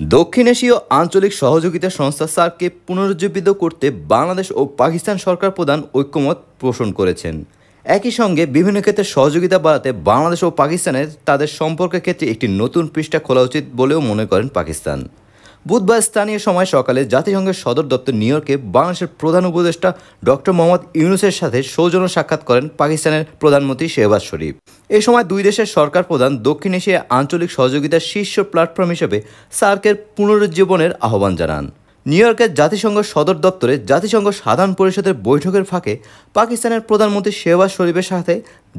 দক্ষিণ এশীয় আঞ্চলিক সহযোগিতা সংস্থা সার্ককে পুনরুজ্জীবিত করতে বাংলাদেশ ও পাকিস্তান সরকার প্রধান ঐকমত্য পোষণ করেছেন। একই সঙ্গে বিভিন্ন ক্ষেত্রে সহযোগিতা বাড়াতে বাংলাদেশ ও পাকিস্তানের তাদের সম্পর্কের ক্ষেত্রে একটি নতুন পৃষ্ঠা খোলা উচিত বলেও মনে করেন পাকিস্তান। বুধবার স্থানীয় সময় সকালে জাতিসংঘের সদর দপ্তর নিউ ইয়র্কে বাংলাদেশের প্রধান উপদেষ্টা ডক্টর মোহাম্মদ ইউনূসের সাথে সৌজন্য সাক্ষাৎ করেন পাকিস্তানের প্রধানমন্ত্রী শেহবাজ শরীফ। এ সময় দুই দেশের সরকার প্রধান দক্ষিণ এশিয়ায় আঞ্চলিক সহযোগিতার শীর্ষ প্ল্যাটফর্ম হিসেবে সার্কের পুনরুজ্জীবনের আহ্বান জানান। নিউ ইয়র্কের জাতিসংঘ সদর দপ্তরে জাতিসংঘ সাধারণ পরিষদের বৈঠকের ফাঁকে পাকিস্তানের প্রধানমন্ত্রী শেহবাজ শরীফের সাথে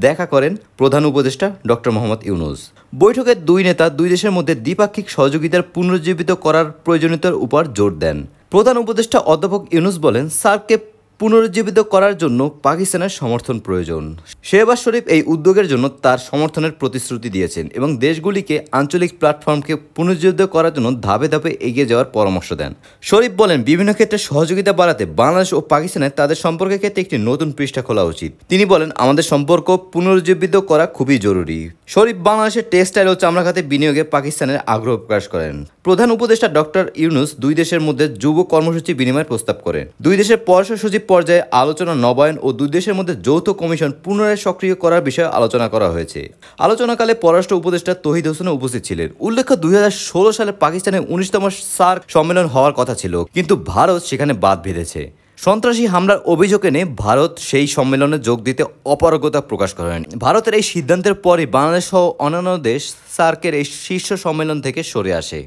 দেখা করেন প্রধান উপদেষ্টা ডক্টর মোহাম্মদ ইউনূস। বৈঠকে দুই নেতা দুই দেশের মধ্যে দ্বিপাক্ষিক সহযোগিতার পুনরুজ্জীবিত করার প্রয়োজনীয়তার উপর জোর দেন। প্রধান উপদেষ্টা অধ্যাপক ইউনূস বলেন, সার্ককে পুনরুজ্জীবিত করার জন্য পাকিস্তানের সমর্থন প্রয়োজন। শেহবাজ শরীফ এই উদ্যোগের জন্য তার সমর্থনের প্রতিশ্রুতি দিয়েছেন এবং দেশগুলিকে আঞ্চলিক প্ল্যাটফর্মকে পুনরুজ্জীবিত করার জন্য ধাপে ধাপে এগিয়ে যাওয়ার পরামর্শ দেন। শরীফ বলেন, বিভিন্ন ক্ষেত্রে সহযোগিতা বাড়াতে বাংলাদেশ ও পাকিস্তানের তাদের সম্পর্কের ক্ষেত্রে একটি নতুন পৃষ্ঠা খোলা উচিত। তিনি বলেন, আমাদের সম্পর্ক পুনরুজ্জীবিত করা খুবই জরুরি। শরীফ বাংলাদেশের টেক্সটাইল ও চামড়া খাতে বিনিয়োগে পাকিস্তানের আগ্রহ প্রকাশ করেন। প্রধান উপদেষ্টা ডক্টর ইউনূস দুই দেশের মধ্যে যুব কর্মসূচি বিনিময়ের প্রস্তাব করেন। দুই দেশের পররাষ্ট্র সচিব পর্যায়ে আলোচনা নবায়ন ও দুই দেশের মধ্যে যৌথ কমিশন পুনরায় সক্রিয় করার বিষয়ে আলোচনা করা হয়েছে। আলোচনাকালে পররাষ্ট্র উপদেষ্টা তৌহিদ হোসেন উপস্থিত ছিলেন। উল্লেখ্য, 2016 সালে পাকিস্তানের 19তম সার্ক সম্মেলন হওয়ার কথা ছিল, কিন্তু ভারত সেখানে বাদ বেঁধেছে। সন্ত্রাসী হামলার অভিযোগ এনে ভারত সেই সম্মেলনে যোগ দিতে অপারগতা প্রকাশ করেন। ভারতের এই সিদ্ধান্তের পরই বাংলাদেশ সহ অন্যান্য দেশ সার্কের এই শীর্ষ সম্মেলন থেকে সরে আসে।